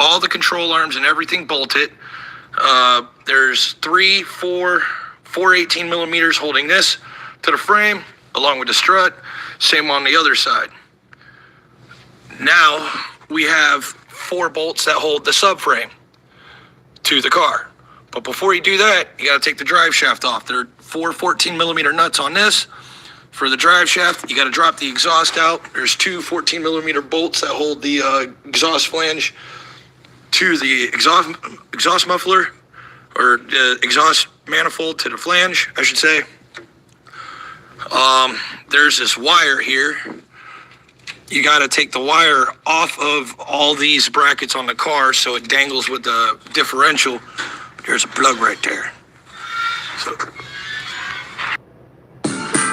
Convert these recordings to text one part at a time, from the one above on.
all the control arms and everything bolted. There's 4 18 millimeters holding this to the frame, along with the strut. Same on the other side. Now we have 4 bolts that hold the subframe to the car. But before you do that, you got to take the drive shaft off. There are 4 14 millimeter nuts on this. For the drive shaft, you got to drop the exhaust out. There's 2 14 millimeter bolts that hold the exhaust flange to the exhaust muffler, or the exhaust manifold to the flange, I should say. There's this wire here. You got to take the wire off of all these brackets on the car so it dangles with the differential. There's a plug right there. So,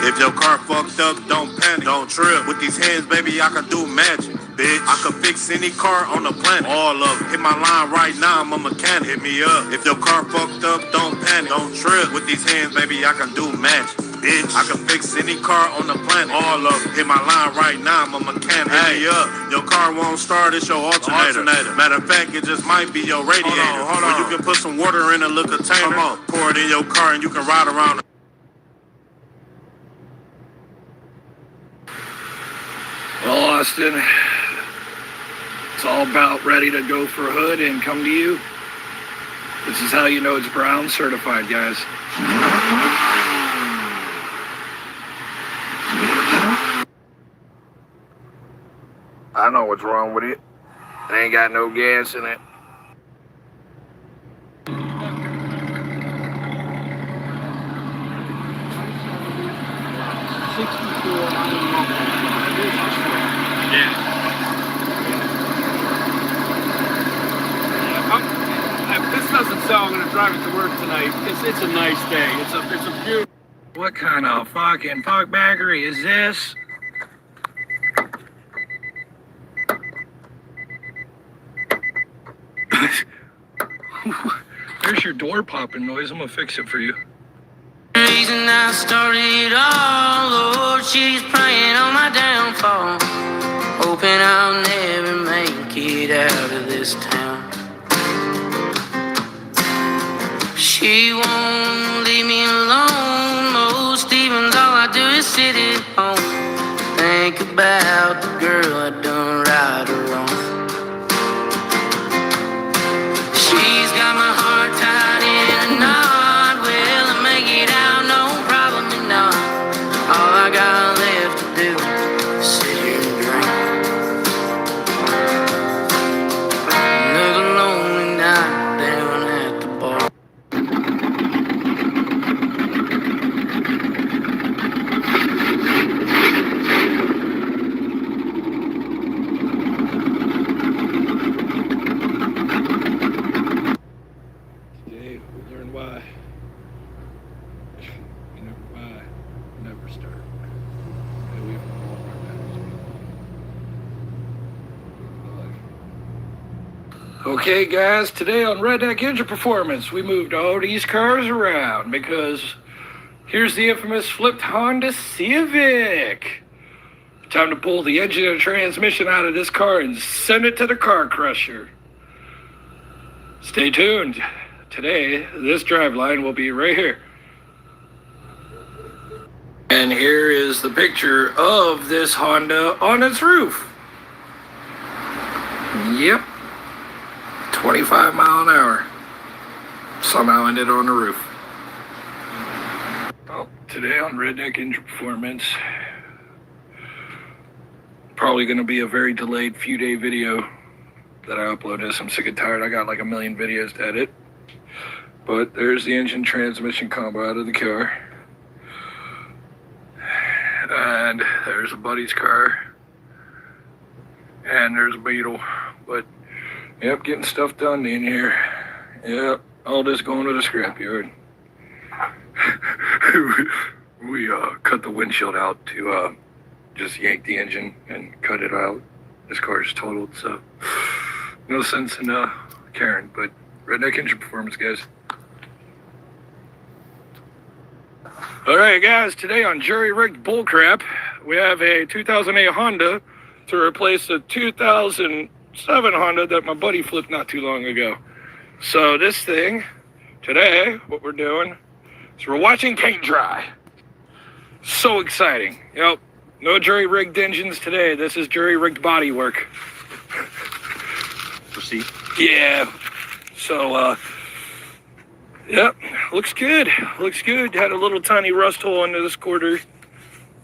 if your car fucked up, don't panic, don't trip. With these hands, baby, I can do magic, bitch. I can fix any car on the planet, all of it. Hit my line right now, I'm a mechanic, hit me up. If your car fucked up, don't panic, don't trip. With these hands, baby, I can do magic, bitch. I can fix any car on the planet, all of it. Hit my line right now, I'm a mechanic, hit me up. Your car won't start, it's your alternator. Matter of fact, it just might be your radiator. Hold on. Or you can put some water in a little container. Come on, pour it in your car and you can ride around. well, Austin, it's all about ready to go for a hood and come to you. This is how you know it's Brown certified, guys. I know what's wrong with it. It ain't got no gas in it. This doesn't sound I'm going to drive it to work tonight. It's a nice day. It's a beautiful. What kind of fucking fuckbaggery is this? There's your door popping noise. I'm gonna fix it for you. Reason I started all, Lord, she's praying on my downfall, hoping I'll never make it out of this town. She won't leave me alone. Most evenings all I do is sit at home, think about the girl I done right or wrong. She's got my heart tied in a knot. Will I make it out? No, probably not. All I got left to do is sit here and drink. Another lonely night down at the bar. Today we learn why. You never buy, never start. Stay away from all our life. Okay, guys, today on Redneck Engine Performance, we moved all these cars around because here's the infamous flipped Honda Civic. Time to pull the engine and transmission out of this car and send it to the car crusher. Stay tuned. Today, this driveline will be right here. And here is the picture of this Honda on its roof. Yep. 25 mile an hour. Somehow ended on the roof. Well, today on Redneck Engine Performance, probably going to be a very delayed few day video that I upload this. I'm sick and tired. I got like a million videos to edit. But there's the engine transmission combo out of the car. And there's a buddy's car. And there's a Beetle. But, yep, getting stuff done in here. Yep, all this going to the scrapyard. We cut the windshield out to just yank the engine and cut it out. This car is totaled, so no sense in caring. But Redneck Engine Performance, guys. Alright guys, today on Jury-Rigged Bullcrap, we have a 2008 Honda to replace a 2006 7 Honda that my buddy flipped not too long ago. So this thing, today, what we're doing is we're watching paint dry. So exciting. Yep, no jury-rigged engines today. This is jury-rigged body work. Proceed. Yeah. So, yep, looks good. Looks good. Had a little tiny rust hole into this corner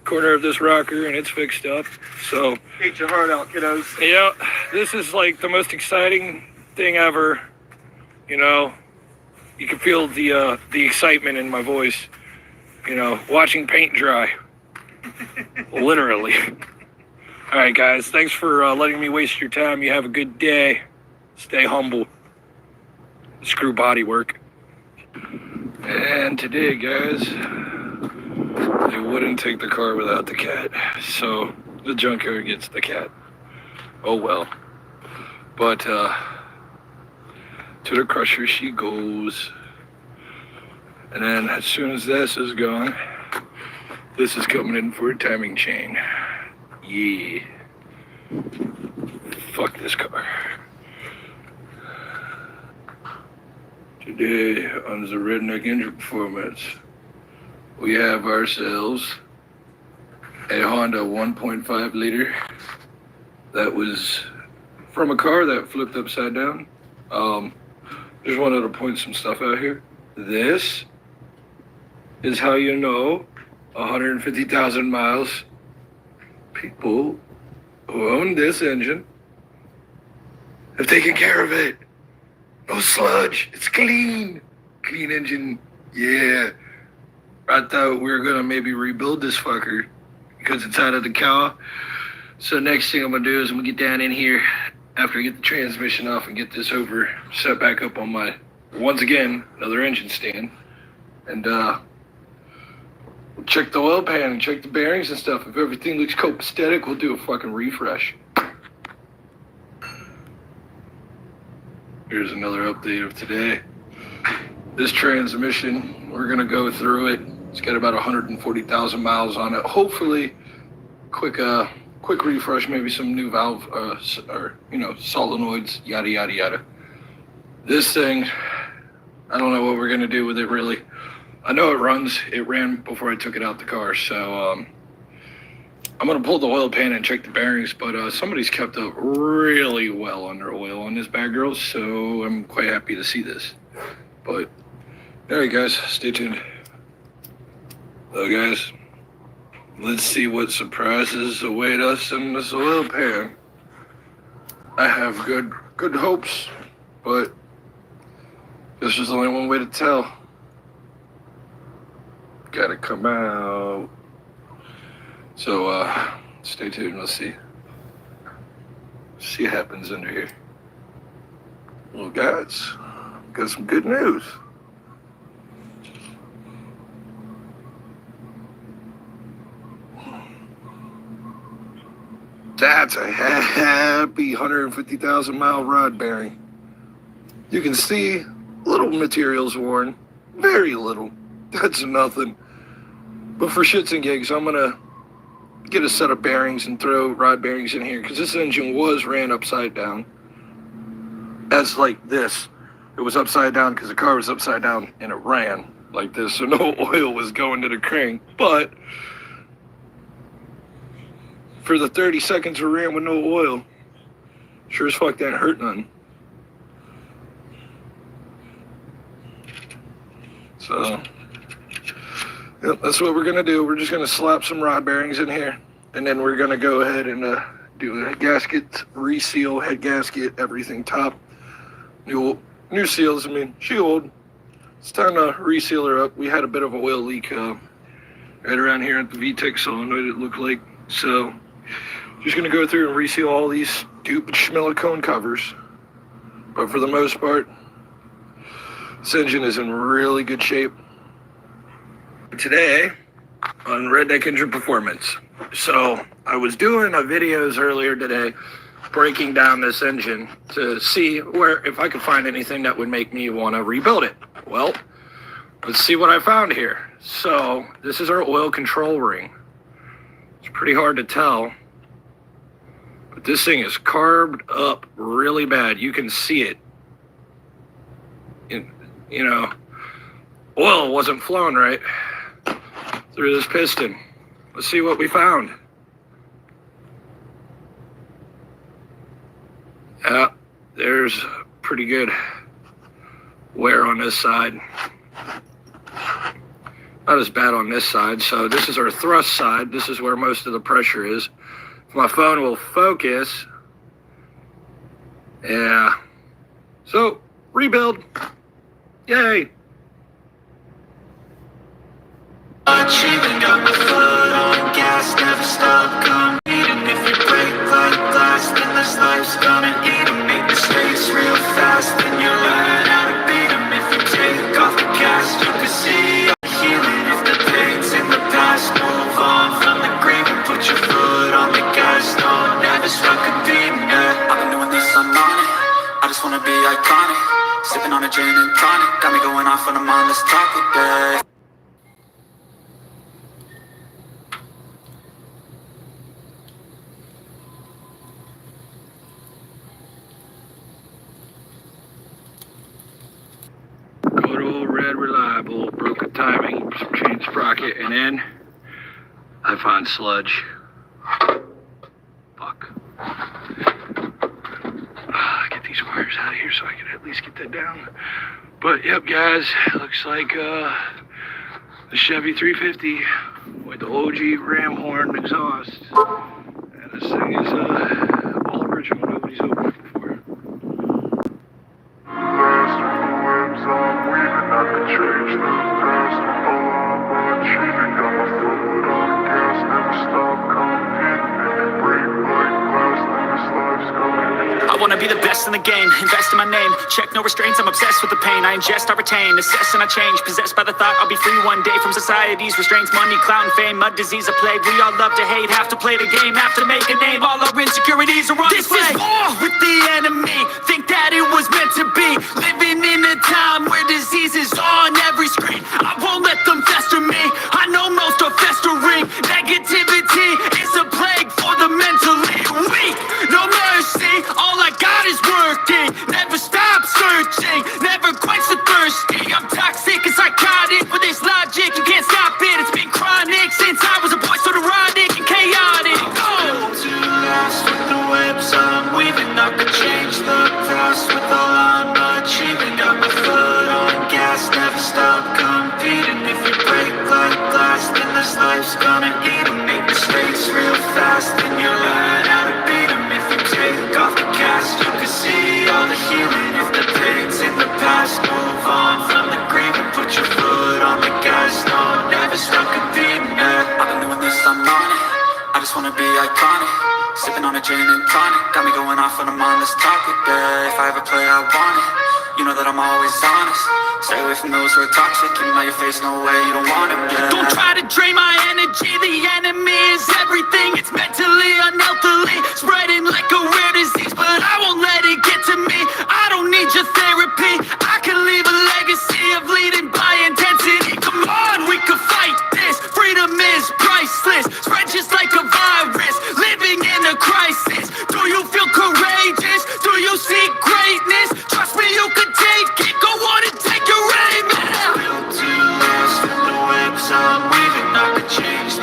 of this rocker, and it's fixed up. So, Get your heart out, kiddos. yeah, this is like the most exciting thing ever. You know, you can feel the excitement in my voice. You know, watching paint dry. Literally. All right, guys, thanks for letting me waste your time. You have a good day. Stay humble. Screw body work. And today, guys, they wouldn't take the car without the cat. So the junkyard gets the cat. Oh well. But to the crusher she goes. And then as soon as this is gone, this is coming in for a timing chain. Yeah. Fuck this car. Today on the Redneck Engine Performance, we have ourselves a Honda 1.5 liter that was from a car that flipped upside down. Just wanted to point some stuff out here. This is how you know 150,000 miles. People who own this engine have taken care of it. No sludge. It's clean. Clean engine. Yeah. I thought we were going to maybe rebuild this fucker because it's out of the car. So next thing I'm going to do is I'm going to get down in here after I get the transmission off and get this over, set back up on my, once again, another engine stand. And check the oil pan and check the bearings and stuff. If everything looks copacetic, we'll do a fucking refresh. Here's another update of today. This transmission, we're gonna go through it. It's got about 140,000 miles on it. Hopefully, quick refresh, maybe some new valve, or solenoids, yada yada yada. This thing, I don't know what we're gonna do with it really. I know it runs. It ran before I took it out the car, so I'm gonna pull the oil pan and check the bearings, but somebody's kept up really well under oil on this bad girl, so I'm quite happy to see this. But, alright guys, stay tuned. So guys, let's see what surprises await us in this oil pan. I have good hopes, but this is only one way to tell. Gotta come out. So, stay tuned, let's see. See what happens under here. Well, guys, got some good news. That's a happy 150,000 mile rod bearing. You can see little materials worn, very little. That's nothing. But for shits and gigs, I'm gonna get a set of bearings and throw rod bearings in here because this engine ran upside down. As like this. It was upside down because the car was upside down and it ran like this, so no oil was going to the crank. But for the 30 seconds it ran with no oil, sure as fuck didn't hurt none. So yep, that's what we're gonna do. We're just gonna slap some rod bearings in here, and then we're gonna go ahead and do a gasket, reseal, head gasket, everything top. New seals, I mean, she old. It's time to reseal her up. We had a bit of a oil leak right around here at the VTEC solenoid, it looked like. So, just gonna go through and reseal all these stupid schmillicone covers. But for the most part, this engine is in really good shape. Today, on Redneck Engine Performance. So, I was doing videos earlier today breaking down this engine to see if I could find anything that would make me want to rebuild it. Well, let's see what I found here. So, this is our oil control ring. It's pretty hard to tell, But this thing is carved up really bad. You can see it. You know, oil wasn't flowing right through this piston. Let's see what we found. Yeah, there's pretty good wear on this side. Not as bad on this side. So this is our thrust side. This is where most of the pressure is. If my phone will focus. Yeah. So, rebuild. Yay. Achieving, got my foot on gas, never stop competing. If you break like glass, then this life's gonna eat 'em. Make mistakes real fast, then you learn how to beat 'em. If you take off the gas, you can see all the healing. If the pain's in the past, move on from the grave and put your foot on the gas. No, never stop competing, yeah. I've been doing this, I'm on it. I just wanna be iconic. Sipping on a gin and tonic, got me going off when I'm on this topic, yeah. Good old red reliable, broken timing, some chain sprocket, and then I find sludge. Fuck. Get these wires out of here so I can at least get that down. But yep, guys, looks like the Chevy 350 with the OG ram horn exhaust. And this thing is all original. Nobody's opened it before. Last with the webs I'm weaving, I could change the past with all I'm achieving. Got my foot on gas, never stop competing. If you break like glass, then this life's gonna end. I wanna be the best in the game, invest in my name. Check no restraints, I'm obsessed with the pain. I ingest, I retain, assess and I change. Possessed by the thought I'll be free one day from society's restraints. Money, clout, and fame, mud, disease, a plague. We all love to hate, have to play the game, have to make a name. All our insecurities are on display. This is war with the enemy, think that it was meant to be. Living in a time where disease is on every screen. I won't let them fester me, I know most are festering. Negativity is a plague for the mentally weak. No mercy, all I got is working. Never stop searching, never quench the thirsty. I'm toxic and psychotic, with this logic, you can't stop it. It's been chronic since I was a boy, so neurotic and chaotic. Oh. To last with the webs I'm weaving, I could change the past with all I'm achieving. Got my foot on gas, never stop competing. If you break like glass, then this life's gonna eat 'em. Make mistakes real fast, then you learn how to beat 'em. If you take off the gas, you can see all the healing. If the pain's in the past, move on from the grave and put your foot on the gas. No, never stop competing, yeah. I've been doing this, I'm on it. I just wanna be iconic. Sipping on a gin and tonic, got me going off when I'm on this topic, yeah. If I ever play, I want it. You know that I'm always honest. Stay away from those who are toxic. Keep 'em out your face, no way, you don't want 'em, yeah. Don't try to drain my energy, the enemy is everything. It's mentally, unhealthily, spreading like a rare disease. But I won't let it get to me, I don't need your therapy. I can leave a legacy of leading by intensity. Come on, we can fight this, freedom is priceless. Spread just like a virus, living in a crisis. Do you feel courageous? Do you see greatness? Trust me, you can take it, go on and take your aim. Built to last with the webs I'm weaving, I could change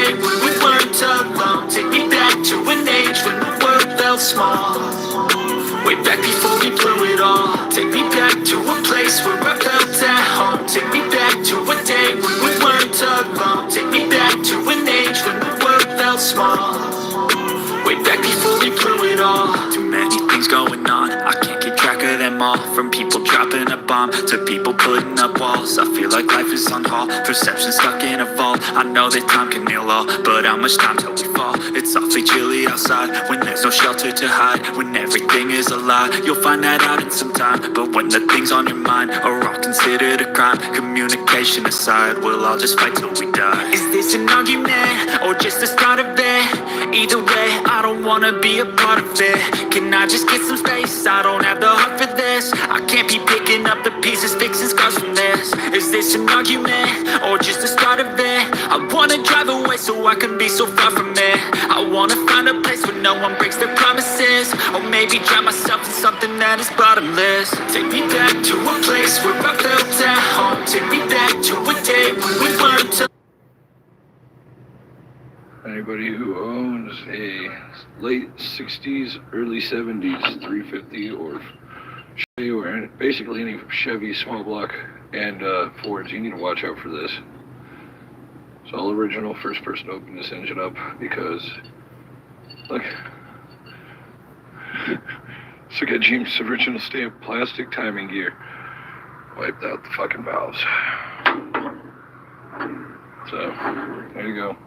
day when we weren't alone. Take me back to an age when the world felt small. Way back before we blew it all. Take me back to a place where I felt at home. Take me back to a day when we weren't alone. Take me back to an age when the world felt small. Way back before we blew it all. Too many things going on, I can't keep track of them all. From people dropping a bomb to people putting up walls. I feel like life is on hold, perception stuck in a vault. I know that time can heal all, but how much time till we fall? It's awfully chilly outside when there's no shelter to hide. When everything is a lie, you'll find that out in some time. But when the things on your mind are all considered a crime, communication aside, we'll all just fight till we die. Is this an argument or just the start of it? Either way, I don't wanna be a part of it. Can I just get some space? I don't have the heart for this. I can't be picking up the pieces, fixing scars from this. Is this an argument or just the start of it? I wanna drive away so I can be so far from it. I wanna find a place where no one breaks their promises. Or maybe drown myself in something that is bottomless. Take me back to a place where I felt at home. Take me back to a day when we weren't. Anybody who owns a late 60s, early 70s 350 or Chevy or basically any Chevy small block and Fords, you need to watch out for this. It's all original, first person to open this engine up because, look, let's look at James' original stamp plastic timing gear. Wiped out the fucking valves. So, there you go.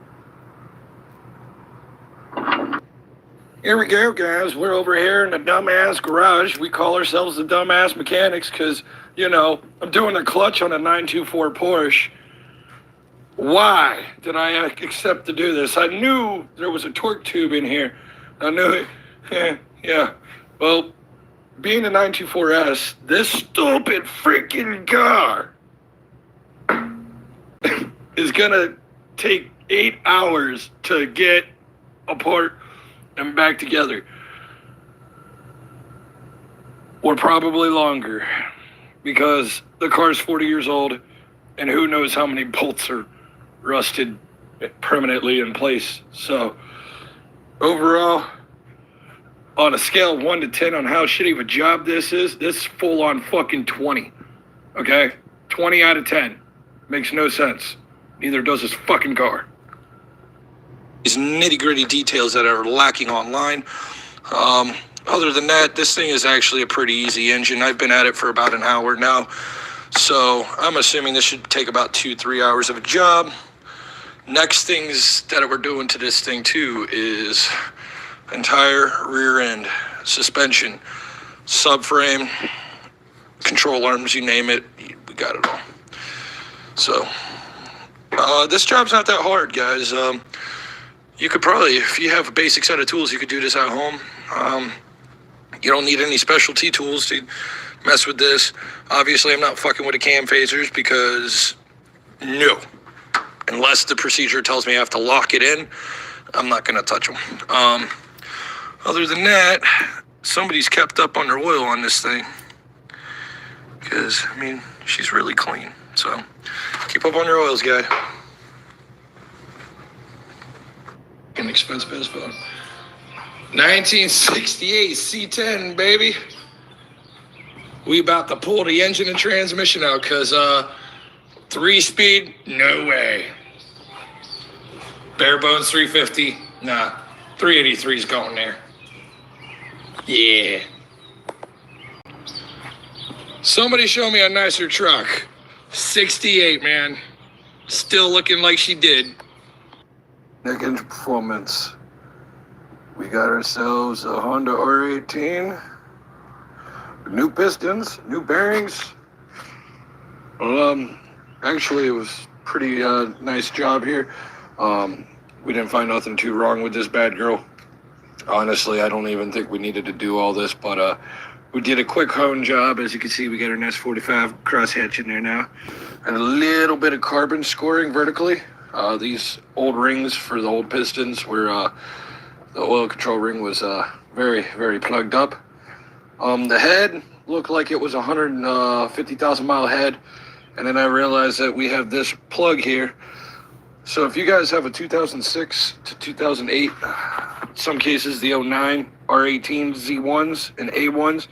Here we go, guys. We're over here in the dumbass garage. We call ourselves the dumbass mechanics because, you know, I'm doing a clutch on a 924 Porsche. Why did I accept to do this? I knew there was a torque tube in here. I knew it. Yeah. Well, being a 924S, this stupid freaking car is gonna take 8 hours to get apart and back together, or probably longer, because the car's 40 years old and who knows how many bolts are rusted permanently in place. So overall, on a scale of 1 to 10 on how shitty of a job this is full on fucking 20. Okay, 20 out of 10. Makes no sense. Neither does this fucking car. These nitty-gritty details that are lacking online. Other than that, this thing is actually a pretty easy engine. I've been at it for about an hour now, so I'm assuming this should take about 2-3 hours of a job. Next things that we're doing to this thing too is entire rear end, suspension, subframe, control arms, you name it, we got it all. So this job's not that hard, guys. You could probably, if you have a basic set of tools, you could do this at home. You don't need any specialty tools to mess with this. Obviously, I'm not fucking with the cam phasers because no. Unless the procedure tells me I have to lock it in, I'm not going to touch them. Other than that, somebody's kept up on their oil on this thing. Because, I mean, she's really clean. So, keep up on your oils, guy. An expensive as fuck. 1968 C10, baby. We about to pull the engine and transmission out because 3-speed, no way. Bare bones 350, nah. 383's going there. Yeah. Somebody show me a nicer truck. 68, man. Still looking like she did. Neck engine performance. We got ourselves a Honda R18. New pistons, new bearings. Actually, it was pretty nice job here. We didn't find nothing too wrong with this bad girl. Honestly, I don't even think we needed to do all this, but we did a quick hone job. As you can see, we got our S45 crosshatch in there now. And a little bit of carbon scoring vertically. These old rings for the old pistons were the oil control ring was very, very plugged up. The head looked like it was a 150,000 mile head. And then I realized that we have this plug here So if you guys have a 2006 to 2008, some cases the '09 R18 Z1s and A1s,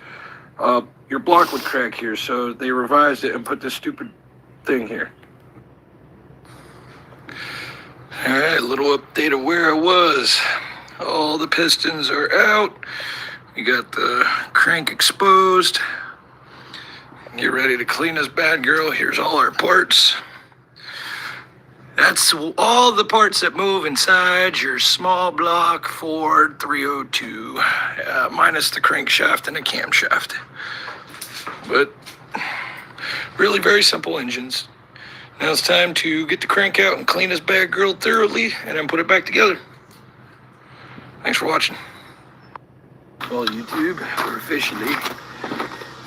your block would crack here. So they revised it and put this stupid thing here. All right, a little update of where I was. All the pistons are out. We got the crank exposed. Get ready to clean this bad girl. Here's all our parts. That's all the parts that move inside your small block Ford 302, minus the crankshaft and the camshaft. But really very simple engines. Now it's time to get the crank out and clean this bad girl thoroughly and then put it back together. Thanks for watching. Well, YouTube, we're officially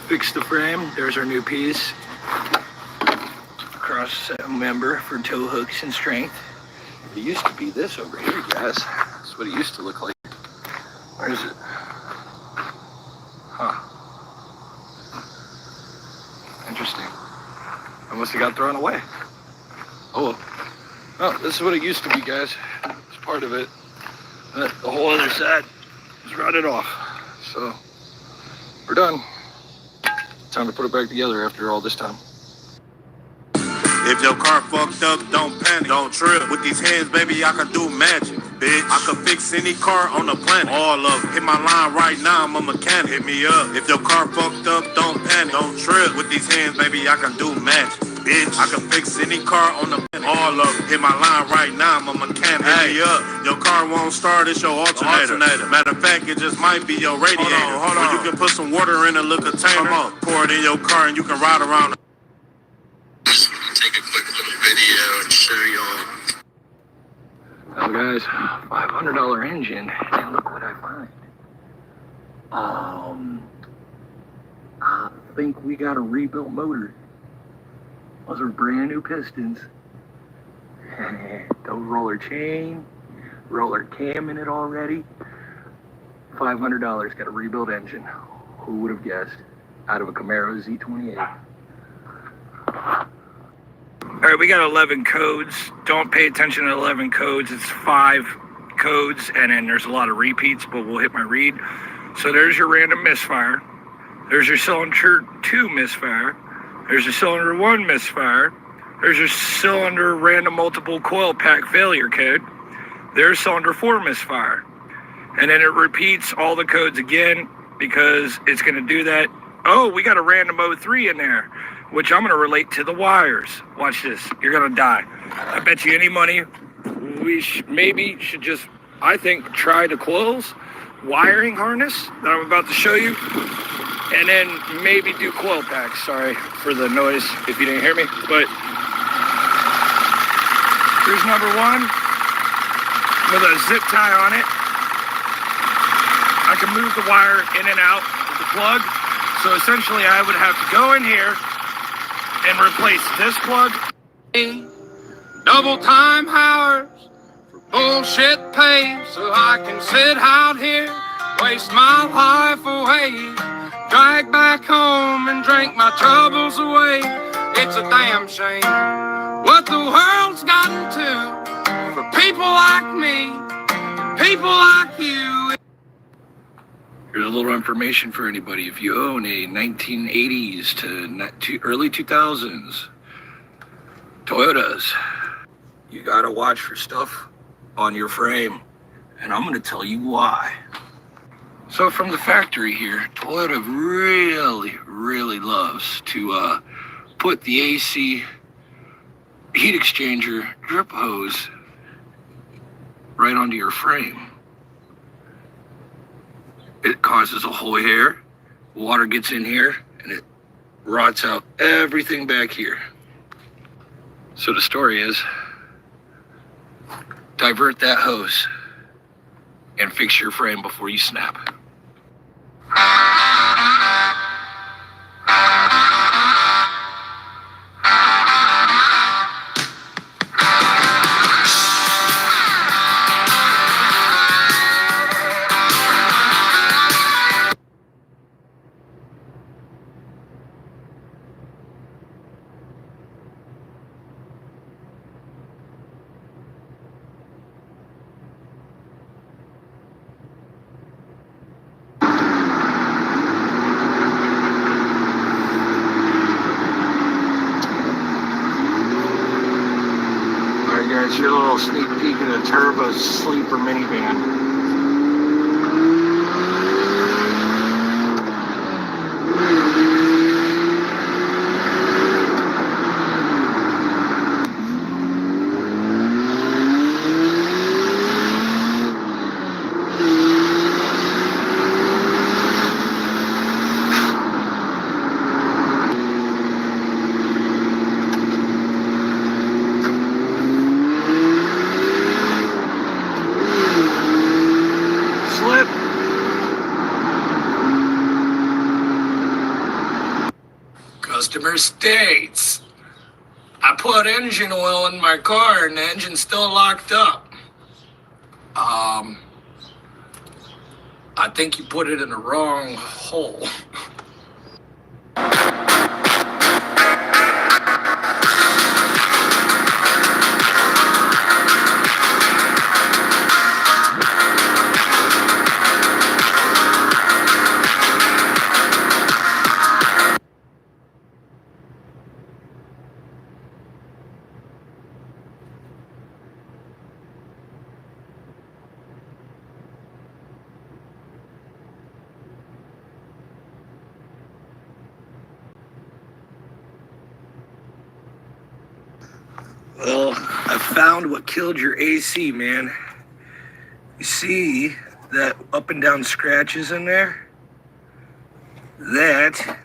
fixed the frame. There's our new piece. Cross member for tow hooks and strength. It used to be this over here, guys. That's what it used to look like. Where is it? Huh. Interesting. I must have got thrown away. Oh, this is what it used to be, guys. It's part of it. The whole other side is rotted off. So, we're done. Time to put it back together after all this time. If your car fucked up, don't panic, don't trip. With these hands, baby, I can do magic, bitch. I can fix any car on the planet, all of them. Hit my line right now, I'm a mechanic, hit me up. If your car fucked up, don't panic, don't trip. With these hands, baby, I can do magic, bitch. I can fix any car on the planet, all of them. Hit my line right now, I'm a mechanic, hit me up. Your car won't start, it's your alternator. Matter of fact, it just might be your radiator. Hold on. Or you can put some water in a little container, pour it in your car, and you can ride around. Take a quick little video and show y'all. Now guys, $500 engine, and look what I find. I think we got a rebuilt motor. Those are brand new pistons. Those roller chain, roller cam in it already. $500, got a rebuilt engine. Who would have guessed? Out of a Camaro Z28. All right, we got 11 codes. Don't pay attention to 11 codes. It's 5 codes, and then there's a lot of repeats, but we'll hit my read. So there's your random misfire. There's your cylinder 2 misfire. There's your cylinder 1 misfire. There's your cylinder random multiple coil pack failure code. There's cylinder 4 misfire. And then it repeats all the codes again because it's going to do that. Oh, we got a random 03 in there, which I'm going to relate to the wires. Watch this. You're going to die. I bet you any money we maybe should just, I think, try the coils wiring harness that I'm about to show you, and then maybe do coil packs. Sorry for the noise if you didn't hear me, but here's number 1 with a zip tie on it. I can move the wire in and out of the plug. So essentially I would have to go in here and replace this plug. Double time hours for bullshit pay, so I can sit out here, waste my life away, drag back home and drink my troubles away. It's a damn shame what the world's gotten to for people like me, people like you. Here's a little information for anybody. If you own a 1980s to early 2000s Toyotas, you gotta watch for stuff on your frame, and I'm gonna tell you why. So from the factory here, Toyota really loves to put the AC heat exchanger drip hose right onto your frame. It causes a hole here, water gets in here, and it rots out everything back here. So the story is, divert that hose and fix your frame before you snap. Speaking of turbo sleeper minivan. Customer states, I put engine oil in my car and the engine's still locked up. I think you put it in the wrong hole. Well, I found what killed your AC, man. You see that up and down scratches in there? That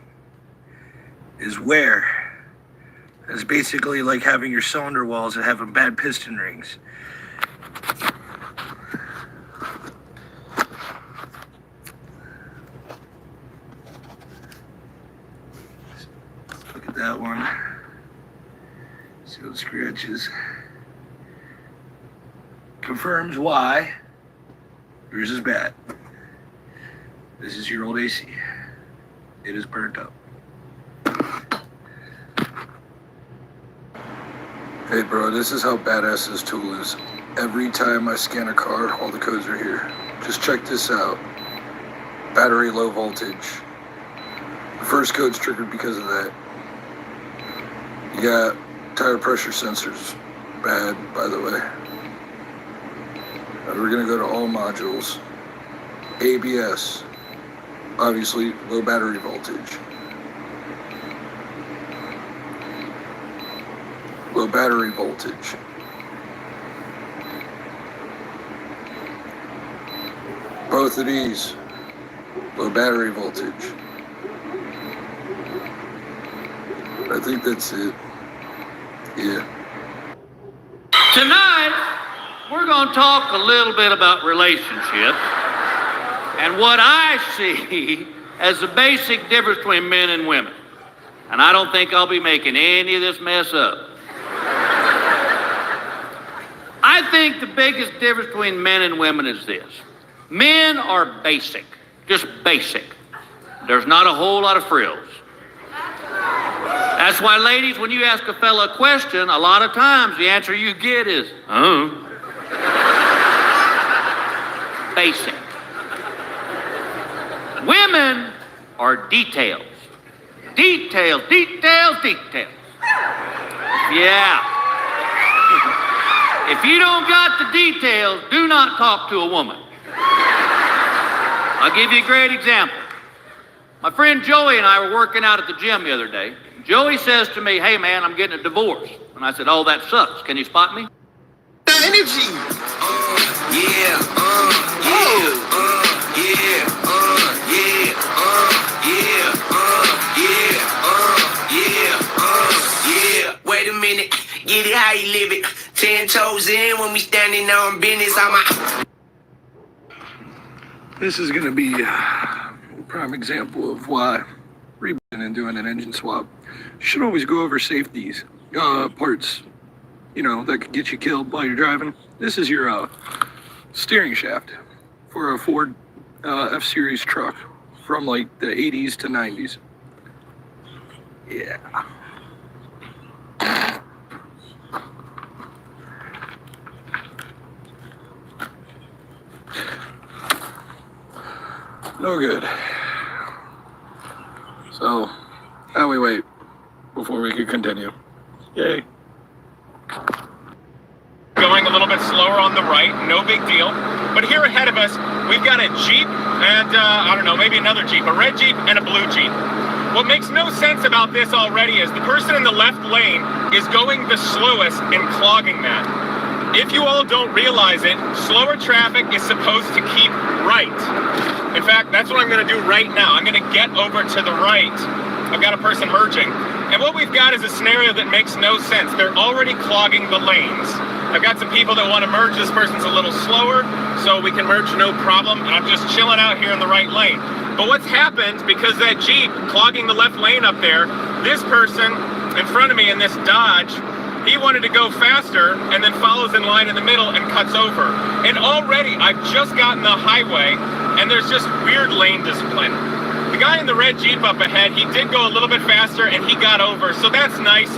is wear. It's basically like having your cylinder walls and having bad piston rings. Look at that one. See those scratches? Confirms why yours is bad. This is your old AC. It is burnt up. Hey bro, this is how badass this tool is. Every time I scan a car, all the codes are here. Just check this out. Battery low voltage. The first code's triggered because of that. You got tire pressure sensors. Bad, by the way. We're gonna go to all modules. ABS. Obviously, low battery voltage. Low battery voltage. Both of these, low battery voltage. I think that's it. Yeah. Tonight, we're going to talk a little bit about relationships and what I see as the basic difference between men and women. And I don't think I'll be making any of this mess up. I think the biggest difference between men and women is this. Men are basic, just basic. There's not a whole lot of frills. That's why, ladies, when you ask a fella a question, a lot of times the answer you get is, oh. Basic. Women are details. Details, details, details. Yeah. If you don't got the details, do not talk to a woman. I'll give you a great example. My friend Joey and I were working out at the gym the other day. Joey says to me, hey man, I'm getting a divorce. And I said, oh, that sucks. Can you spot me? Energy. Wait a minute, get it how you live it. 10 toes in when we standing on business. This is going to be a prime example of why rebuilding and doing an engine swap. You should always go over safeties, parts, you know, that could get you killed while you're driving. This is your steering shaft for a Ford F-Series truck from like the 80s to 90s. Yeah. No good. So, now we wait before we can continue. Yay. going a little bit slower on the right, no big deal. But here ahead of us, we've got a Jeep and, I don't know, maybe another Jeep, a red Jeep and a blue Jeep. What makes no sense about this already is the person in the left lane is going the slowest and clogging that. If you all don't realize it, slower traffic is supposed to keep right. In fact, that's what I'm going to do right now. I'm going to get over to the right. I've got a person merging. And what we've got is a scenario that makes no sense. They're already clogging the lanes. I've got some people that want to merge. This person's a little slower, so we can merge no problem. And I'm just chilling out here in the right lane. But what's happened, because that Jeep clogging the left lane up there, this person in front of me in this Dodge, he wanted to go faster and then follows in line in the middle and cuts over. And already I've just gotten the highway and there's just weird lane discipline. The guy in the red Jeep up ahead, he did go a little bit faster and he got over, so that's nice.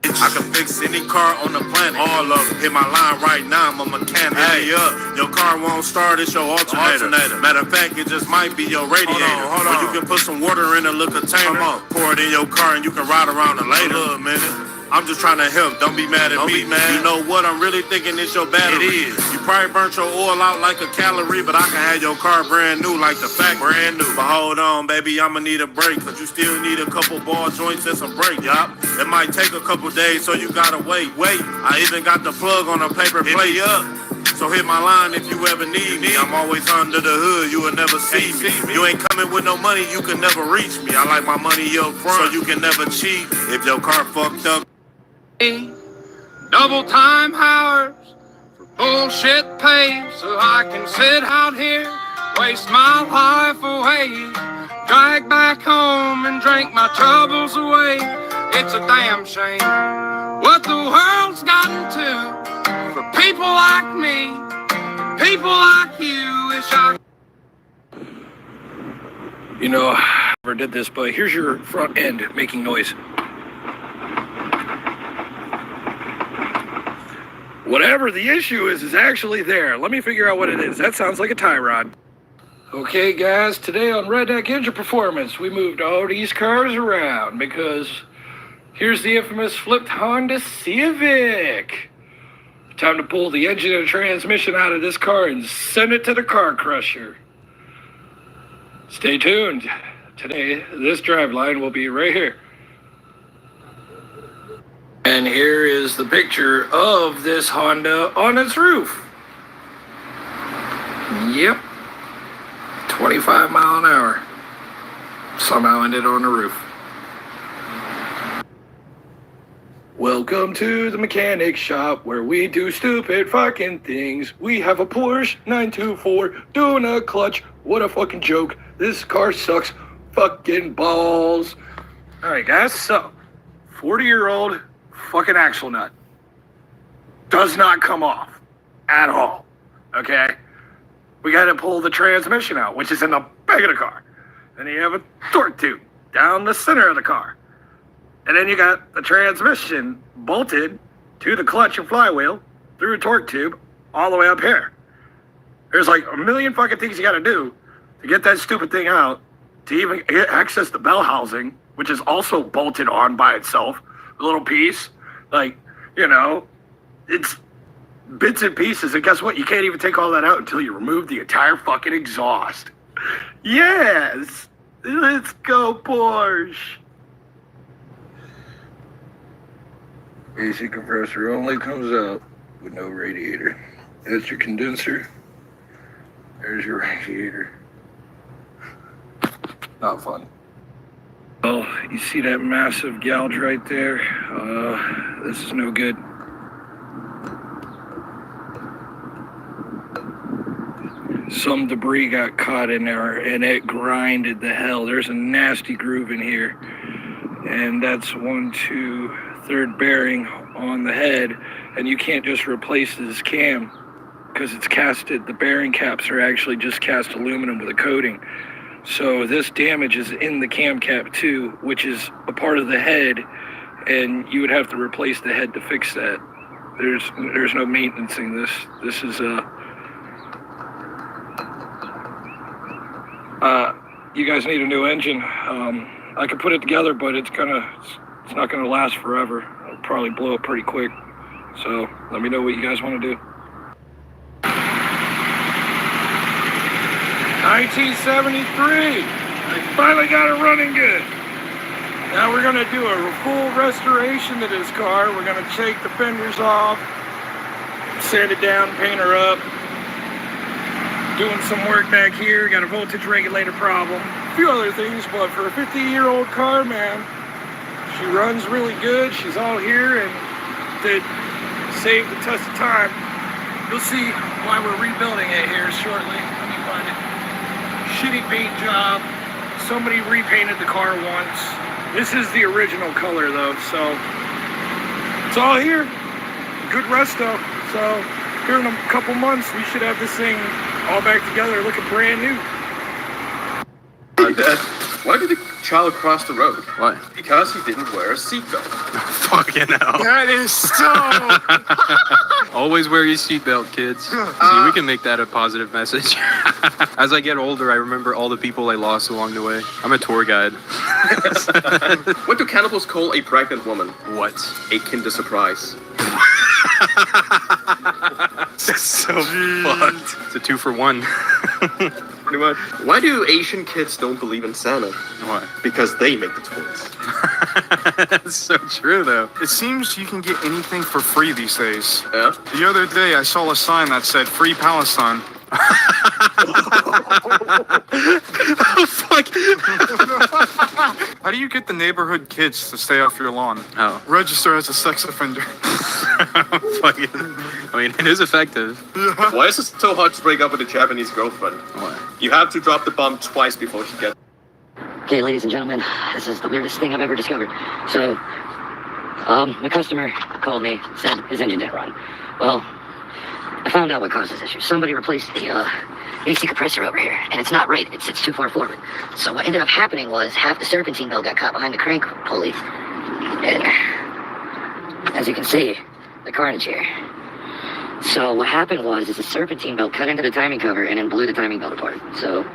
I can fix any car on the planet, all of them. Hit my line right now, I'm a mechanic. Hey, up, your car won't start, it's your alternator. Matter of fact, it just might be your radiator. Hold on. Or you can put some water in a little container, pour it in your car, and you can ride around it later. Hold up, man. I'm just trying to help, don't be mad at me. You know what, I'm really thinking it's your battery. It is. You probably burnt your oil out like a calorie, but I can have your car brand new like the fact brand new. But hold on, baby, I'ma need a break, cause you still need a couple ball joints and some brake, yup. It might take a couple days, so you gotta wait. I even got the plug on a paper plate. So hit my line if you ever need me. I'm always under the hood, you will never see me. You ain't coming with no money, you can never reach me. I like my money up front, so you can never cheat. If your car fucked up, double time hours for bullshit pay, so I can sit out here, waste my life away, drag back home and drink my troubles away. It's a damn shame what the world's gotten to for people like me, people like you. Wish I. You know, I never did this, but here's your front end making noise. Whatever the issue is actually there. Let me figure out what it is. That sounds like a tie rod. Okay, guys, today on Redneck Engine Performance, we moved all these cars around because here's the infamous flipped Honda Civic. Time to pull the engine and transmission out of this car and send it to the car crusher. Stay tuned. Today, this driveline will be right here. And here is the picture of this Honda on its roof. Yep. 25 mile an hour. Somehow ended on the roof. Welcome to the mechanic shop where we do stupid fucking things. We have a Porsche 924 doing a clutch. What a fucking joke. This car sucks fucking balls. Alright guys, so 40-year-old fucking axle nut does not come off at all. Okay, we got to pull the transmission out, which is in the back of the car. Then you have a torque tube down the center of the car, and then you got the transmission bolted to the clutch and flywheel through a torque tube all the way up here. There's like a million fucking things you got to do to get that stupid thing out, to even access the bell housing, which is also bolted on by itself, a little piece. Like, you know, it's bits and pieces, and guess what? You can't even take all that out until you remove the entire fucking exhaust. Yes! Let's go, Porsche! AC compressor only comes out with no radiator. That's your condenser. There's your radiator. Not fun. Oh, you see that massive gouge right there? This is no good. Some debris got caught in there and it grinded the hell. There's a nasty groove in here. And that's 1, 2, 3rd bearing on the head. And you can't just replace this cam because it's casted. The bearing caps are actually just cast aluminum with a coating. So this damage is in the cam cap too, which is a part of the head, and you would have to replace the head to fix that. There's no maintenancing this. This is you guys need a new engine. I could put it together, but it's not gonna last forever. It'll probably blow up pretty quick. So let me know what you guys want to do. 1973. I finally got it running good. Now we're gonna do a full restoration to this car. We're gonna take the fenders off, sand it down, paint her up. Doing some work back here. Got a voltage regulator problem. A few other things, but for a 50-year-old car, man, she runs really good. She's all here and did save the test of time. You'll see why we're rebuilding it here shortly. Let me find it. Shitty paint job. Somebody repainted the car once. This is the original color though, so it's all here. Good resto. So here in a couple months, we should have this thing all back together, looking brand new. Dad, why did the child cross the road? Why? Because he didn't wear a seatbelt. Fucking hell. That is so. Always wear your seatbelt, kids. See, we can make that a positive message. As I get older, I remember all the people I lost along the way. I'm a tour guide. What do cannibals call a pregnant woman? What? A Kinder Surprise. That's so fucked. It's a 2-for-1. Pretty much. Why do Asian kids don't believe in Santa? Why? Because they make the toys. That's so true, though. It seems you can get anything for free these days. Yeah? The other day, I saw a sign that said "Free Palestine." Oh, fuck. How do you get the neighborhood kids to stay off your lawn? Oh. Register as a sex offender. Fucking. I mean, it is effective. Why is it so hard to break up with a Japanese girlfriend? Why? You have to drop the bomb twice before she gets... Okay, ladies and gentlemen, this is the weirdest thing I've ever discovered. So, my customer called me, said his engine didn't run. Well, I found out what caused this issue. Somebody replaced the AC compressor over here, and it's not right. It sits too far forward. So what ended up happening was half the serpentine belt got caught behind the crank pulley. And as you can see, the carnage here. So what happened was the serpentine belt cut into the timing cover and then blew the timing belt apart. So,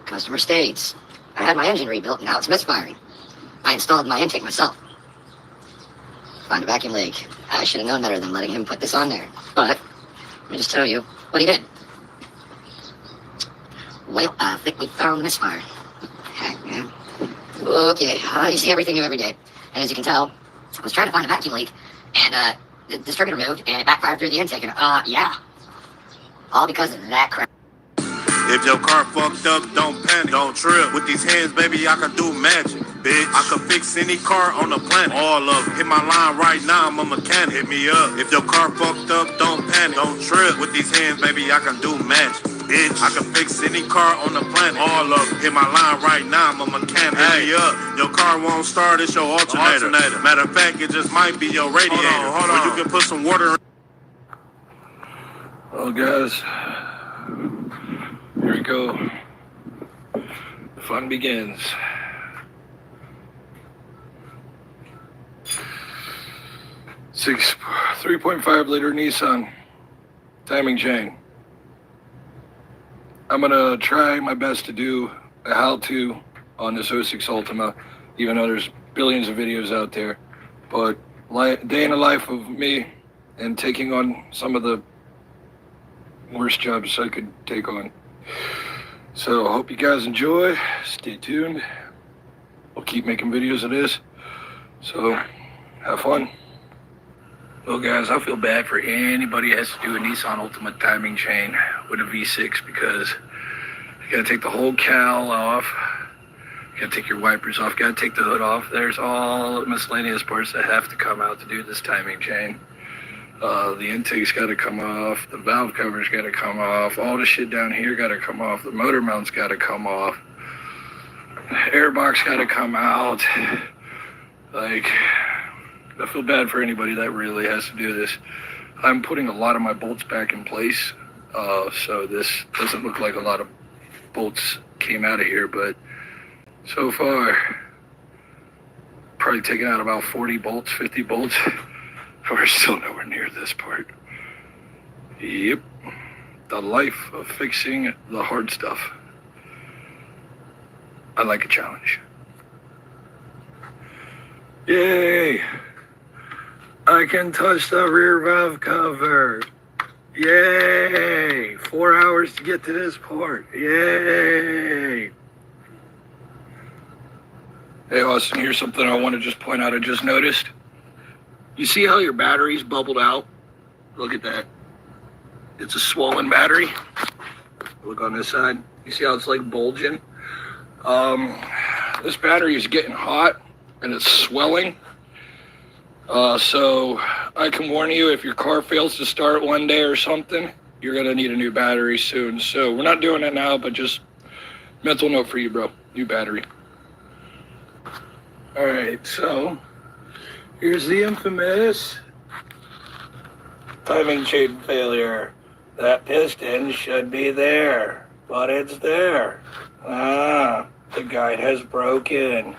customer states, I had my engine rebuilt and now it's misfiring. I installed my intake myself. Found a vacuum leak. I should have known better than letting him put this on there. But, let me just tell you what he did. Well, I think we found the misfire. Okay, you see everything new every day. And as you can tell, I was trying to find a vacuum leak, and the circuit moved, and it backfired through the intake, and yeah. All because of that crap. If your car fucked up, don't panic, don't trip. With these hands, baby, I can do magic, bitch. I can fix any car on the planet, all of them. Hit my line right now, I'm a mechanic, hit me up. If your car fucked up, don't panic, don't trip. With these hands, baby, I can do magic, bitch. I can fix any car on the planet, all of them. Hit my line right now, I'm a mechanic, hit me up. Your car won't start, it's your alternator. Matter of fact, it just might be your radiator. Hold on. Or you can put some water in. Well, guys, here we go. The fun begins. Six 3.5 liter Nissan timing chain. I'm gonna try my best to do a how-to on this 06 Ultima, even though there's billions of videos out there. But day in the life of me and taking on some of the worst jobs I could take on. So I hope you guys enjoy. Stay tuned. We'll keep making videos of this. So have fun. Well, guys, I feel bad for anybody that has to do a Nissan Ultima timing chain with a V6 because you gotta take the whole cowl off. You gotta take your wipers off. You gotta take the hood off. There's all miscellaneous parts that have to come out to do this timing chain. The intake's got to come off, the valve cover's got to come off, all the shit down here got to come off, the motor mount's got to come off, airbox got to come out. Like, I feel bad for anybody that really has to do this. I'm putting a lot of my bolts back in place, so this doesn't look like a lot of bolts came out of here, but so far, probably taken out about 40 bolts, 50 bolts. We're still nowhere near this part. Yep. The life of fixing the hard stuff. I like a challenge. Yay! I can touch the rear valve cover. Yay! 4 hours to get to this port. Yay! Hey, Austin, here's something I want to just point out. I just noticed. You see how your battery's bubbled out? Look at that. It's a swollen battery. Look on this side. You see how it's like bulging? This battery is getting hot and it's swelling. So I can warn you, if your car fails to start one day or something, you're gonna need a new battery soon. So we're not doing it now, but just mental note for you, bro. New battery. All right, so here's the infamous timing chain failure. That piston should be there, but it's there. The guide has broken.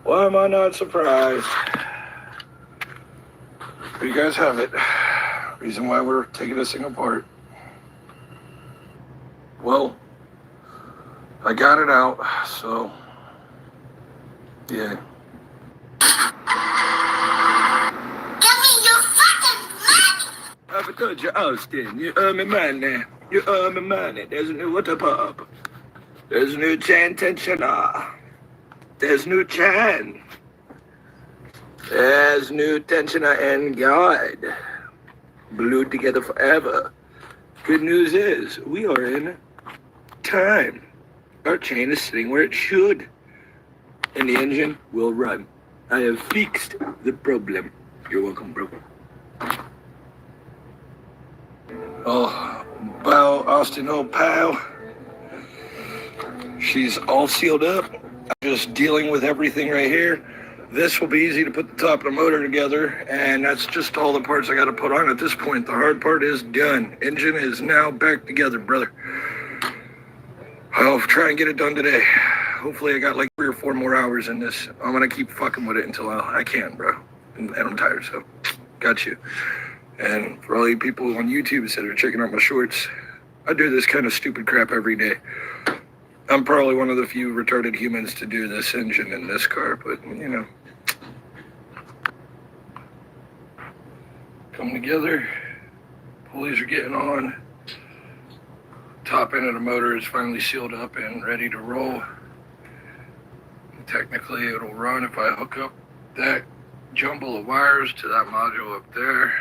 Why am I not surprised? But you guys have it. Reason why we're taking this thing apart. Well, I got it out, so yeah. Give me your fucking money! I told you, Austin, you owe me money. You owe me money. There's a new water pump. There's a new chain tensioner. There's new chain. There's new tensioner and guide. Glued together forever. Good news is, we are in time. Our chain is sitting where it should. And the engine will run. I have fixed the problem. You're welcome, bro. Oh, wow, Austin, old pal. She's all sealed up. I'm just dealing with everything right here. This will be easy to put the top of the motor together, and that's just all the parts I got to put on at this point. The hard part is done. Engine is now back together, brother. I'll try and get it done today. Hopefully I got like 3 or 4 more hours in this. I'm going to keep fucking with it until I can, bro. And I'm tired, so got you. And for all you people on YouTube that are checking out my shorts, I do this kind of stupid crap every day. I'm probably one of the few retarded humans to do this engine in this car, but you know. Coming together, pulleys are getting on. Top end of the motor is finally sealed up and ready to roll. Technically it'll run if I hook up that jumble of wires to that module up there.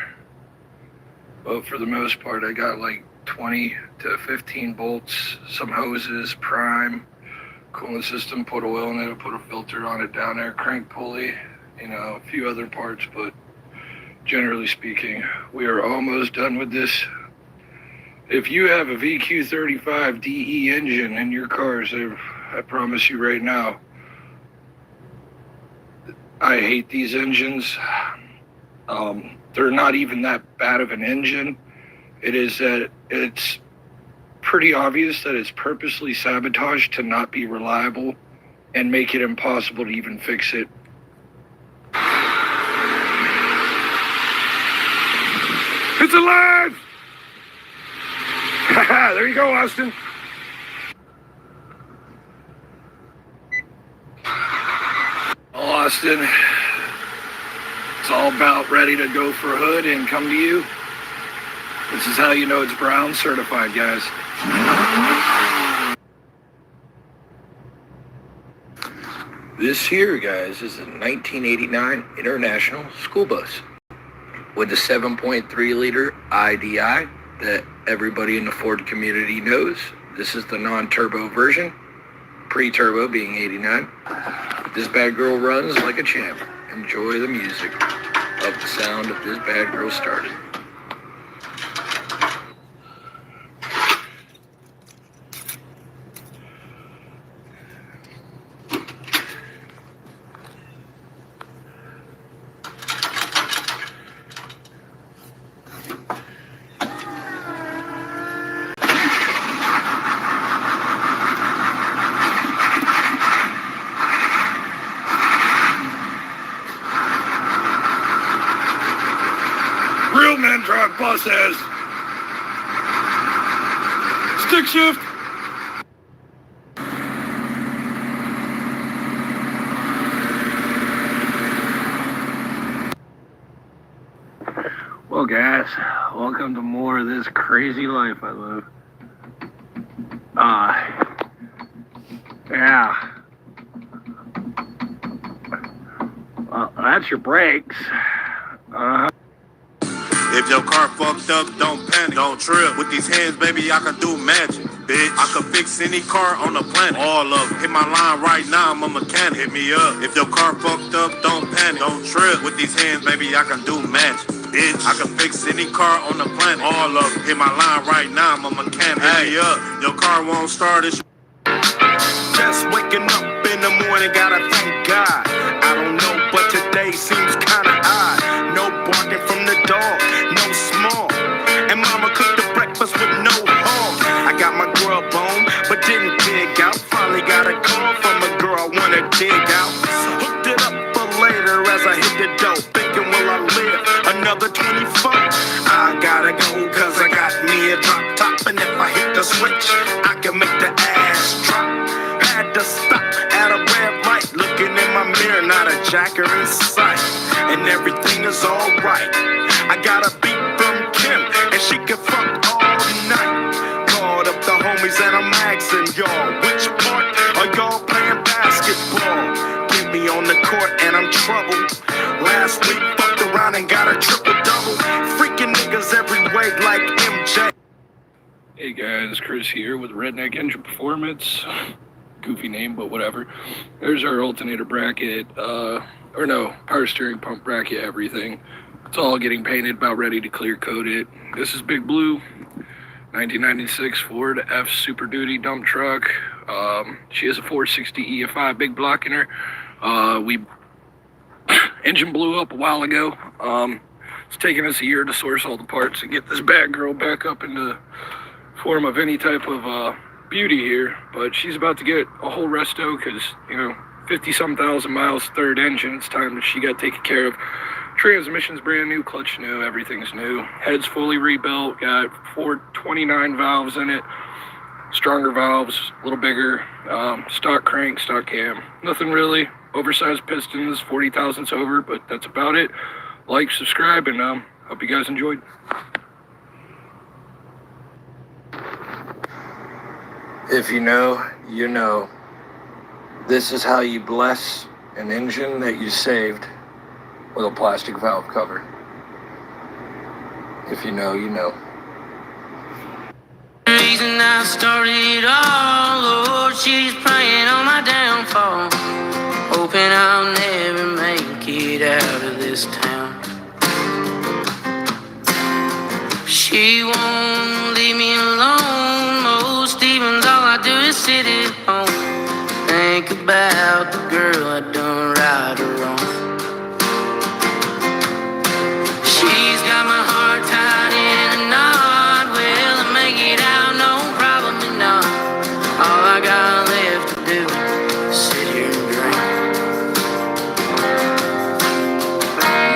But for the most part, I got like 20 to 15 bolts, some hoses, prime, coolant system, put oil in it, put a filter on it down there, crank pulley, you know, a few other parts, but generally speaking, we are almost done with this. If you have a VQ35 DE engine in your cars, I promise you right now, I hate these engines. They're not even that bad of an engine. It is that it's pretty obvious that it's purposely sabotaged to not be reliable and make it impossible to even fix it. It's alive! Haha, there you go, Austin. Austin, it's all about ready to go for a hood and come to you. This is how you know it's Brown certified, guys. This here, guys, is a 1989 International school bus with a 7.3 liter IDI that everybody in the Ford community knows. This is the non-turbo version, pre-turbo being 89. This bad girl runs like a champ. Enjoy the music of the sound of this bad girl starting. Real men drive buses. Stick shift. Hello guys, welcome to more of this crazy life I live. Yeah. Well, that's your brakes. If your car fucked up, don't panic, don't trip. With these hands, baby, I can do magic, bitch. I can fix any car on the planet, all of them. Hit my line right now, I'm a mechanic, hit me up. If your car fucked up, don't panic, don't trip. With these hands, baby, I can do magic, bitch. I can fix any car on the planet, all of them. Hit my line right now, I'm a mechanic, hit me up. Your car won't start, it's Just waking up in the morning, gotta thank God. I don't know, but today seems kinda odd. No barking from the dog, no small. And mama cooked the breakfast with no hog. I got my grub on, but didn't dig out. Finally got a call from a girl I wanna dig out. Hooked it up for later as I hit the dough. Thinking, will I live another 24? I gotta go, cause I got me a drop top. And if I hit the switch, I can make the ass drop. Had to stop at a red light, looking in my mirror, not a jacker in sight, and everything is alright. I got a beat from Kim, and she can fuck all night. Called up the homies and I'm asking y'all, which part are y'all playing basketball? Get me on the court and I'm troubled. Last week fucked around and got a triple-double. Freaking niggas every way like MJ. Hey guys, Chris here with Redneck Engine Performance. Goofy name, but whatever. There's our alternator bracket, or no, power steering pump bracket, everything. It's all getting painted, about ready to clear coat it. This is Big Blue, 1996 Ford F Super Duty dump truck. She has a 460 EFI big block in her. Engine blew up a while ago. It's taken us a year to source all the parts and get this bad girl back up in the form of any type of beauty here, but she's about to get a whole resto because, you know, 50-some thousand miles, third engine. It's time that she got taken care of. Transmission's brand new, clutch new, everything's new. Head's fully rebuilt, got 429 valves in it, stronger valves, a little bigger, stock crank, stock cam. Nothing really, oversized pistons, 40 thousandths over, but that's about it. Like, subscribe, and hope you guys enjoyed. If you know, you know. This is how you bless an engine that you saved with a plastic valve cover. If you know, you know. The reason I started it all, Lord, she's praying on my downfall, hoping I'll never make it out of this town. She won't leave me alone. Most evenings all I do is sit at home, think about the girl I done right or wrong. She's got my heart tied in a knot. Will I make it out? No, probably not. All I got left to do is sit here and drink.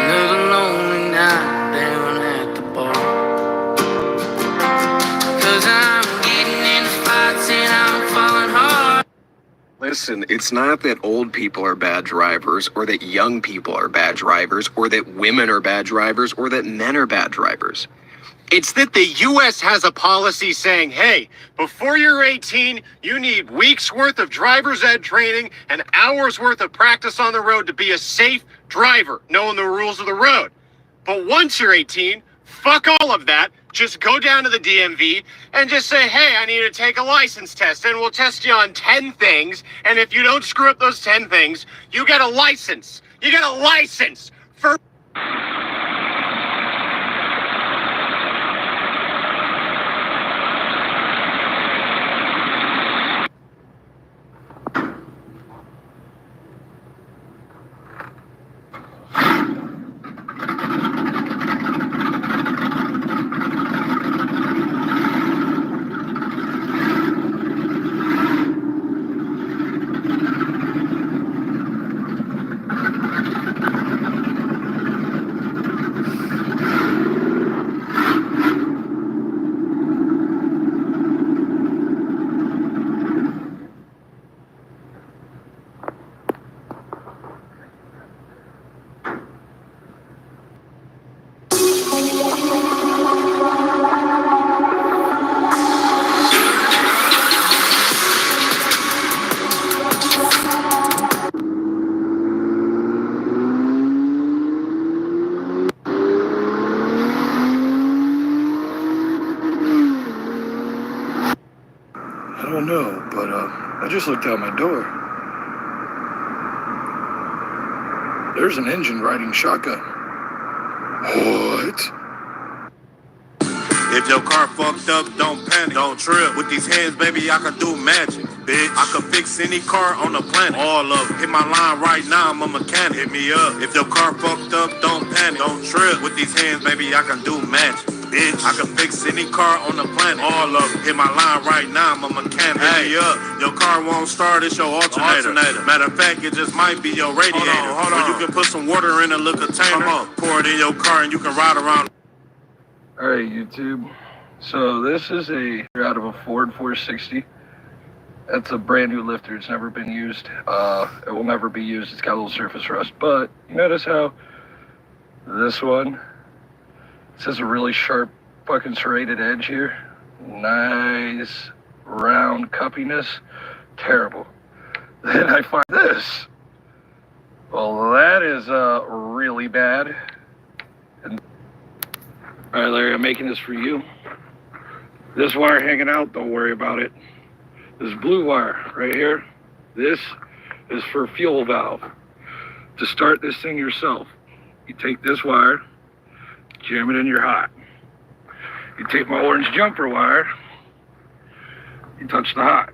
Another lonely night down at the bar, 'cause I'm getting into fights and I'm falling hard. Listen, it's not that old people are bad drivers, or that young people are bad drivers, or that women are bad drivers, or that men are bad drivers. It's that the U.S. has a policy saying, hey, before you're 18, you need weeks worth of driver's ed training and hours worth of practice on the road to be a safe driver, knowing the rules of the road. But once you're 18, fuck all of that. Just go down to the DMV and just say, hey, I need to take a license test, and we'll test you on 10 things. And if you don't screw up those 10 things, you get a license. You get a license for... just looked out my door. There's an engine riding shotgun. What? If your car fucked up, don't panic, don't trip. With these hands, baby, I can do magic, bitch. I can fix any car on the planet, all of it. Hit my line right now, I'm a mechanic, hit me up. If your car fucked up, don't panic, don't trip. With these hands, baby, I can do magic, bitch. I can fix any car on the planet, all of it. Hit my line right now, I'm a mechanic, hit me up. Your car won't start, it's your alternator. Matter of fact, it just might be your radiator. Hold on. Or you can put some water in a little container, pour it in your car, and you can ride around. All right, YouTube. So this is out of a Ford 460. That's a brand new lifter. It's never been used. It will never be used. It's got a little surface rust. But you notice how this one, it has a really sharp fucking serrated edge here. Nice round cuppiness. Terrible. Then I find this. Well, that is really bad. All right, Larry, I'm making this for you. This wire hanging out, don't worry about it. This blue wire right here, this is for fuel valve. To start this thing yourself, you take this wire, jam it in your hot. You take my orange jumper wire, you touch the hot.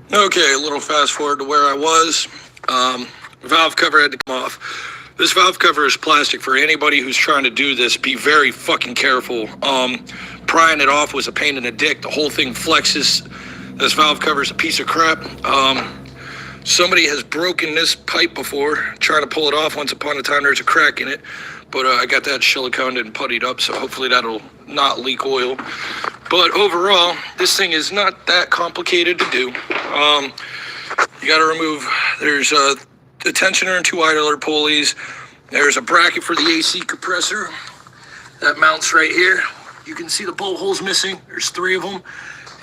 Okay, a little fast forward to where I was. Valve cover had to come off. This valve cover is plastic. For anybody who's trying to do this, be very fucking careful. Prying it off was a pain in the dick. The whole thing flexes. This valve cover is a piece of crap. Somebody has broken this pipe before, trying to pull it off. Once upon a time, there's a crack in it. But I got that siliconed and puttied up, so hopefully that'll not leak oil. But overall, this thing is not that complicated to do. You got to remove, there's a tensioner and 2 idler pulleys. There's a bracket for the AC compressor that mounts right here. You can see the bolt holes missing. There's 3 of them.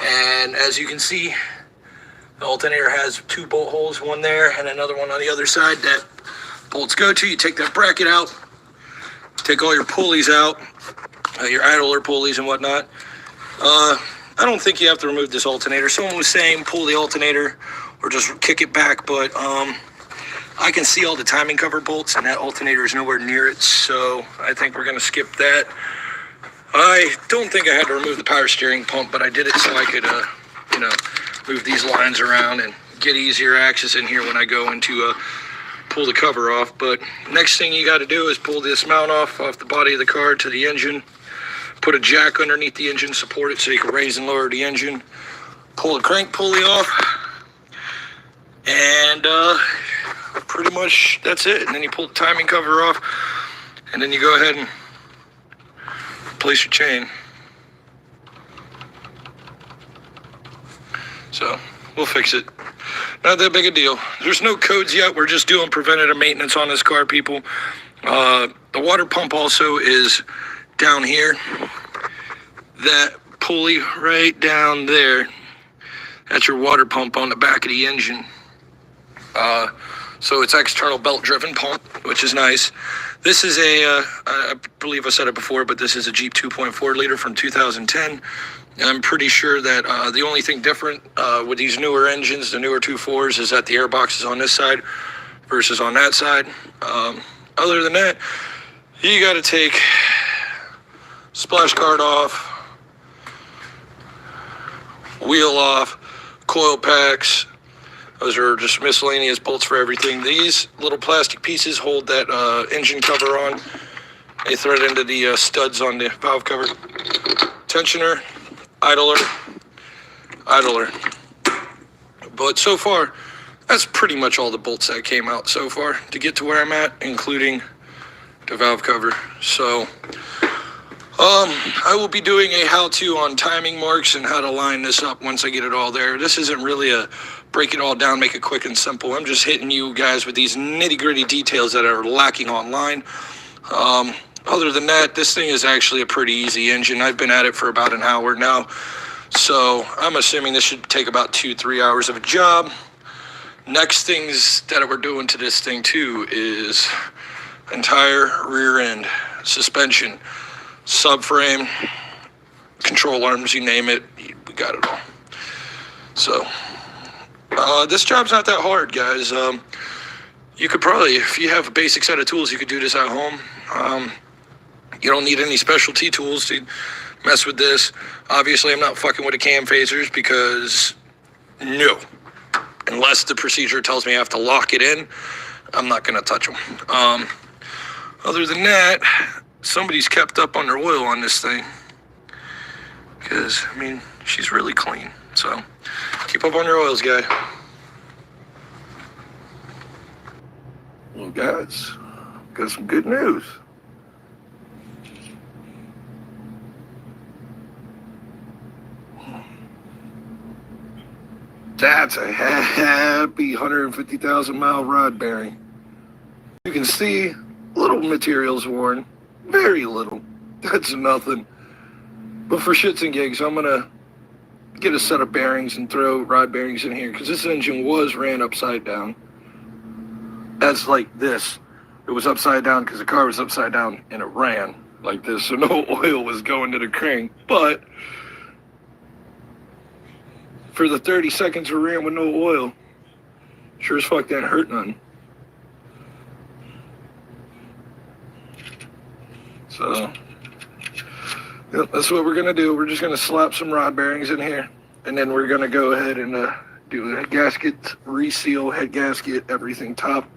And as you can see, the alternator has 2 bolt holes, one there and another one on the other side that bolts go to. You take that bracket out, take all your pulleys out, your idler pulleys and whatnot. I don't think you have to remove this alternator. Someone was saying pull the alternator or just kick it back, but I can see all the timing cover bolts and that alternator is nowhere near it, so I think we're going to skip that. I don't think I had to remove the power steering pump, but I did it so I could, move these lines around and get easier access in here when I go into pull the cover off. But next thing you got to do is pull this mount off the body of the car to the engine. Put a jack underneath the engine, support it so you can raise and lower the engine. Pull the crank pulley off. And pretty much that's it. And then you pull the timing cover off. And then you go ahead and place your chain. So we'll fix it. Not that big a deal. There's no codes yet. We're just doing preventative maintenance on this car, people. The water pump also is down here. That pulley right down there, that's your water pump on the back of the engine. So it's external belt driven pump, which is nice. This is I believe I said it before, but this is a Jeep 2.4 liter from 2010. I'm pretty sure that the only thing different with these newer engines, the newer 2.4s, is that the air box is on this side versus on that side. Other than that, you got to take splash guard off, wheel off, coil packs. Those are just miscellaneous bolts for everything. These little plastic pieces hold that engine cover on. They thread into the studs on the valve cover. Tensioner, idler. But so far, that's pretty much all the bolts that came out so far to get to where I'm at, including the valve cover. So I will be doing a how-to on timing marks and how to line this up once I get it all there. This isn't really a break it all down, make it quick and simple. I'm just hitting you guys with these nitty-gritty details that are lacking online. Other than that, this thing is actually a pretty easy engine. I've been at it for about an hour now. So I'm assuming this should take about 2-3 hours of a job. Next things that we're doing to this thing too is entire rear end, suspension, subframe, control arms, you name it, we got it all. So this job's not that hard, guys. You could probably, if you have a basic set of tools, you could do this at home. You don't need any specialty tools to mess with this. Obviously, I'm not fucking with the cam phasers because no. Unless the procedure tells me I have to lock it in, I'm not gonna touch them. Other than that, somebody's kept up on their oil on this thing. Because, I mean, she's really clean. So, keep up on your oils, guy. Well, guys, got some good news. That's a happy 150,000 mile rod bearing. You can see little materials worn, very little. That's nothing. But for shits and gigs, I'm gonna get a set of bearings and throw rod bearings in here because this engine was ran upside down. That's like this. It was upside down because the car was upside down and it ran like this, so no oil was going to the crank. But for the 30 seconds we ran with no oil, sure as fuck didn't hurt none. So, yep, that's what we're gonna do. We're just gonna slap some rod bearings in here, and then we're gonna go ahead and do a gasket, reseal, head gasket, everything top.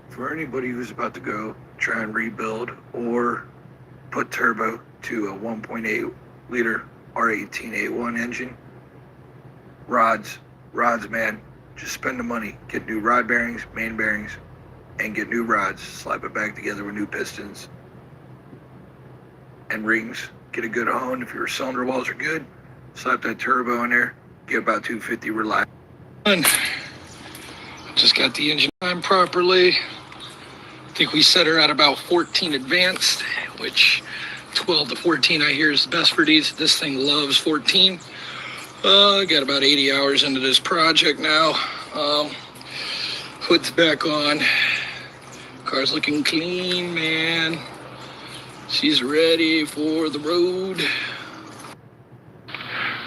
For anybody who's about to go try and rebuild or put turbo to a 1.8 liter R18A1 engine, rods, man, just spend the money. Get new rod bearings, main bearings, and get new rods. Slap it back together with new pistons and rings. Get a good hone. If your cylinder walls are good, slap that turbo in there. Get about 250 reliable. Just got the engine on properly. I think we set her at about 14 advanced, which 12 to 14 I hear is the best for these. This thing loves 14. Got about 80 hours into this project now. Hood's back on. Car's looking clean, man. She's ready for the road.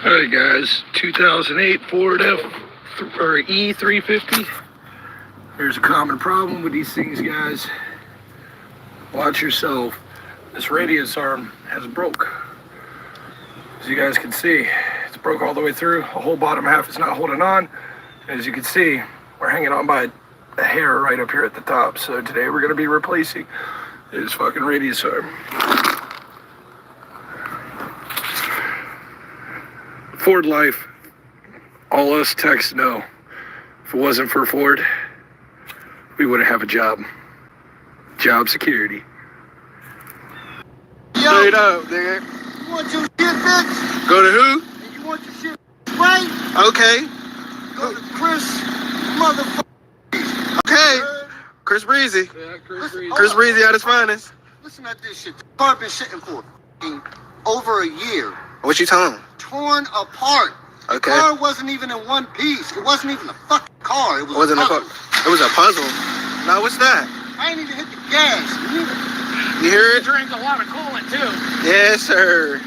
All right, guys, 2008 Ford E350. There's a common problem with these things, guys. Watch yourself. This radius arm has broke. As you guys can see, it's broke all the way through. The whole bottom half is not holding on. As you can see, we're hanging on by a hair right up here at the top. So today we're gonna be replacing this fucking radius arm. Ford life, all us techs know, if it wasn't for Ford, we wouldn't have a job. Job security. Straight up, nigga. You want your shit fixed? Go to who? And you want your shit right? Okay. Go to Chris motherfucker. Okay. Chris Breezy. Yeah, Chris Breezy. Chris Breezy at his finest. Listen at this shit. The car been sitting for over a year. What you telling him? Torn apart. Okay. The car wasn't even in one piece. It wasn't even a fucking car. It was Wasn't a a puzzle. It was a puzzle. Now what's that? I ain't even hit the gas. You hear it? Drink a lot of coolant too. Yes, sir.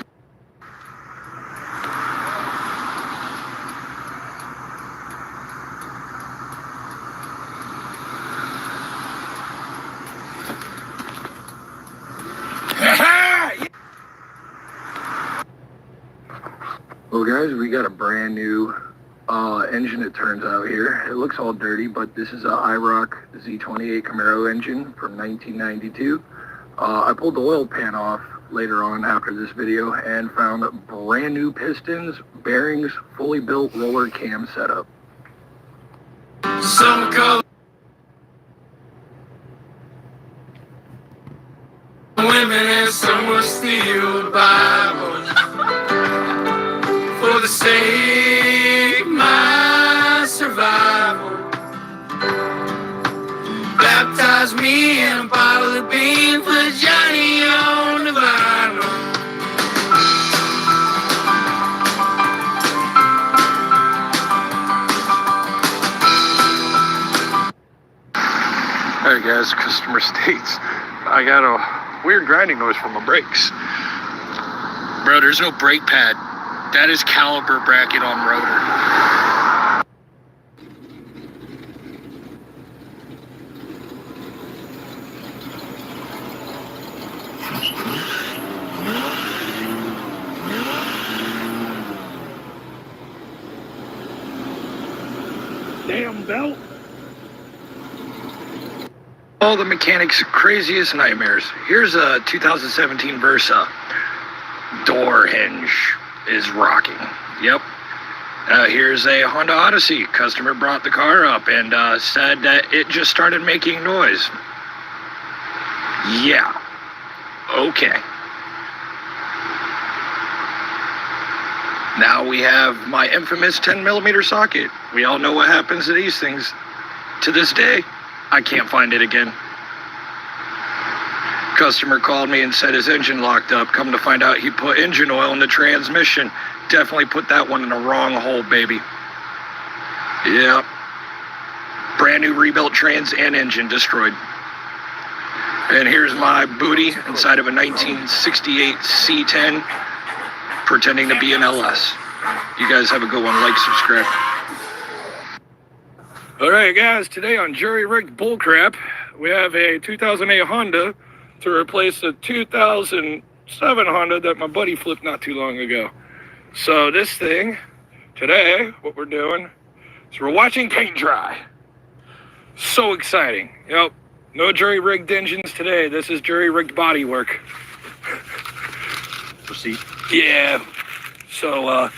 Well, guys, we got a brand new engine, it turns out here. It looks all dirty, but this is a IROC Z28 Camaro engine from 1992. I pulled the oil pan off later on after this video and found brand new pistons, bearings, fully built roller cam setup. Some call women and some will steal the Bible for the sake of my survival. Baptize me in a bottle of bean, put Johnny on the vinyl. Alright guys, customer states I got a weird grinding noise from my brakes. Bro, there's no brake pad. That is caliper bracket on rotor. Damn belt. All the mechanics' craziest nightmares. Here's a 2017 Versa. Door hinge is rocking. Yep. Here's a Honda Odyssey. Customer brought the car up and said that it just started making noise. Yeah. Okay. Now we have my infamous 10mm socket. We all know what happens to these things. To this day, I can't find it again. Customer called me and said his engine locked up. Come to find out he put engine oil in the transmission. Definitely put that one in the wrong hole, baby. Yep. Brand new rebuilt trans and engine destroyed. And here's my booty inside of a 1968 C10 pretending to be an LS. You guys have a good one. Like, subscribe. All right, guys. Today on Jury Rigged Bullcrap, we have a 2008 Honda to replace a 2007 Honda that my buddy flipped not too long ago. So this thing, today, what we're doing is we're watching paint dry. So exciting. Yep. No jury rigged engines today. This is jury rigged body work. Proceed. Yeah. So,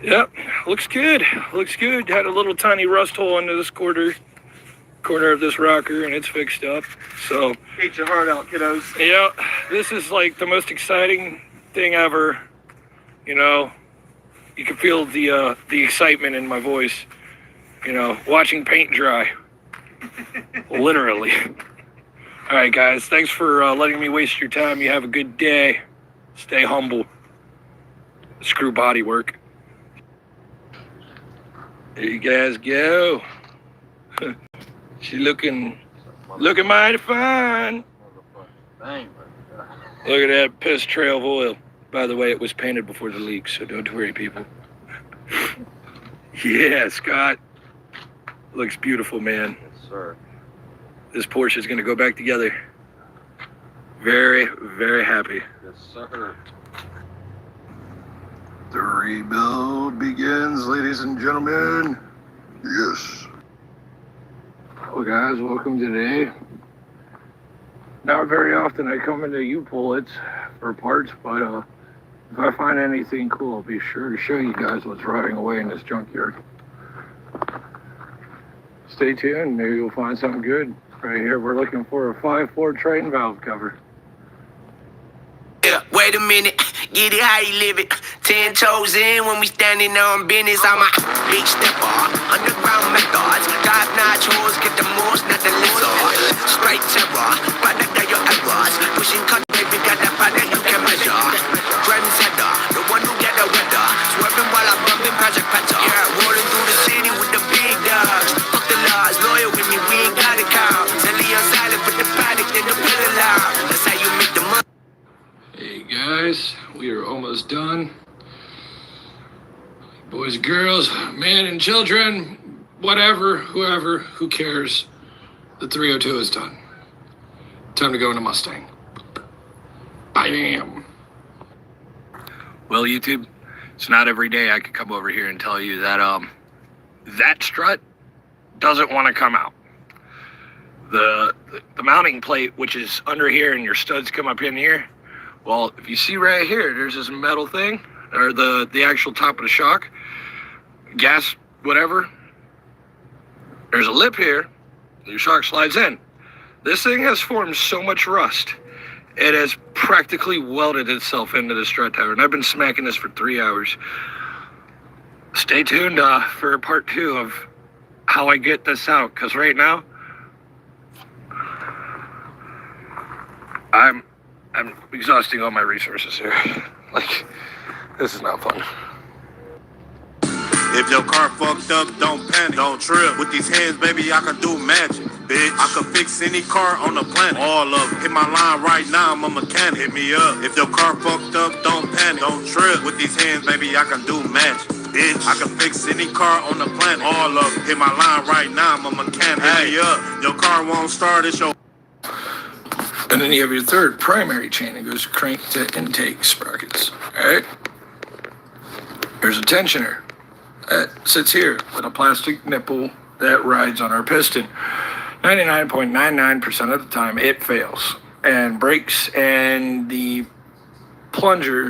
yep. Looks good. Looks good. Had a little tiny rust hole into this corner of this rocker, and it's fixed up. So. Get your heart out, kiddos. Yeah. This is like the most exciting thing ever. You know, you can feel the excitement in my voice. You know, watching paint dry. Literally. All right, guys. Thanks for letting me waste your time. You have a good day. Stay humble. Screw body work. There you guys go. She looking mighty fine. Look at that piss trail of oil. By the way, it was painted before the leak, so don't worry, people. Yeah, Scott. Looks beautiful, man. Yes, sir. This Porsche is going to go back together. Very, very happy. Yes, sir. The rebuild begins, ladies and gentlemen. Yes. Well, guys, welcome today. Not very often I come into U-Pullets for parts, but if I find anything cool, I'll be sure to show you guys what's rotting away in this junkyard. Stay tuned, maybe you'll find something good. Right here, we're looking for a 5.4 Triton valve cover. Yeah, wait a minute, get it how you live it. 10 toes in when we standing on business. I'm a big stepper, underground methods. Top notch hoes, get the most, not the lizard. Straight terror, product of your errors. Pushing cut, baby, got that product you can measure. Trendsetter, the one who get the weather. Swerving while I'm bumping Project Petter. Yeah, rolling through the city with the big dogs. Fuck the laws, loyal with me, we ain't got a cow. Silly on silent, put the product in the pill loud. That's how you make the money. Hey guys, we are almost done. Boys, girls, men and children, whatever, whoever, who cares. The 302 is done. Time to go in a Mustang. Bam. Well, YouTube, it's not every day I could come over here and tell you that that strut doesn't want to come out. The mounting plate, which is under here and your studs come up in here. Well, if you see right here, there's this metal thing, or the actual top of the shock, gas, whatever. There's a lip here, your shock slides in. This thing has formed so much rust, it has practically welded itself into the strut tower, and I've been smacking this for 3 hours. Stay tuned for part 2 of how I get this out, because right now, I'm exhausting all my resources here. Like, this is not fun. If your car fucked up, don't panic, don't trip. With these hands, baby, I can do magic. Bitch, I can fix any car on the planet. All of it. Hit my line right now, I'm a mechanic. Hit me up. If your car fucked up, don't panic, don't trip. With these hands, baby, I can do magic. Bitch, I can fix any car on the planet. All of it. Hit my line right now, I'm a mechanic. Hit me up. Your car won't start, it's your... And then you have your third primary chain. It goes crank to intake sprockets. All right. There's a tensioner that sits here with a plastic nipple that rides on our piston. 99.99% of the time it fails and breaks, and the plunger